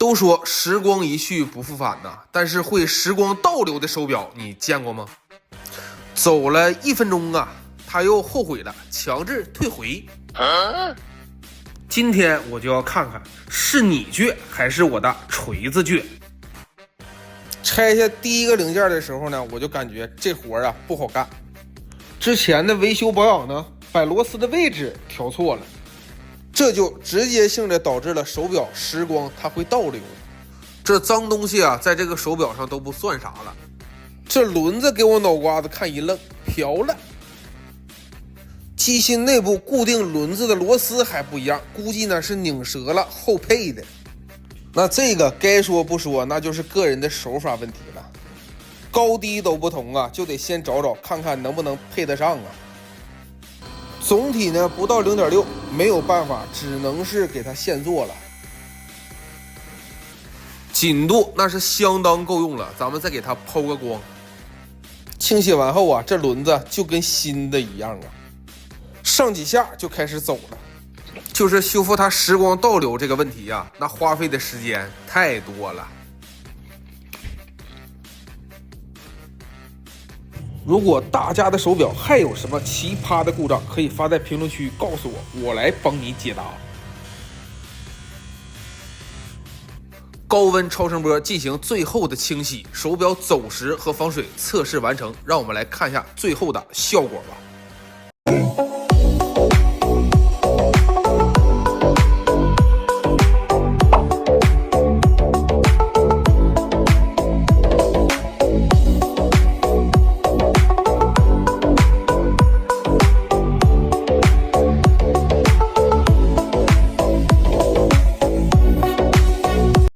都说时光一去不复返呐，但是会时光倒流的手表你见过吗？走了1分钟啊，他又后悔了，强制退回。今天我就要看看是你倔还是我的锤子倔。拆下第一个零件的时候呢，我就感觉这活啊不好干。之前的维修保养呢，把螺丝的位置调错了，这就直接性的导致了手表时光它会倒流。这脏东西啊，在这个手表上都不算啥了。这轮子给我脑瓜子看一愣，瓢了。机芯内部固定轮子的螺丝还不一样，估计呢是拧折了后配的。那这个该说不说，那就是个人的手法问题了，高低都不同啊，就得先找找看看能不能配得上啊。总体呢不到 0.6， 没有办法，只能是给它现做了。紧度那是相当够用了，咱们再给它抛个光。清洗完后啊，这轮子就跟新的一样啊，上几下就开始走了。就是修复它时光倒流这个问题啊，那花费的时间太多了。如果大家的手表还有什么奇葩的故障，可以发在评论区告诉我，我来帮你解答。高温超声波进行最后的清洗，手表走时和防水测试完成，让我们来看一下最后的效果吧。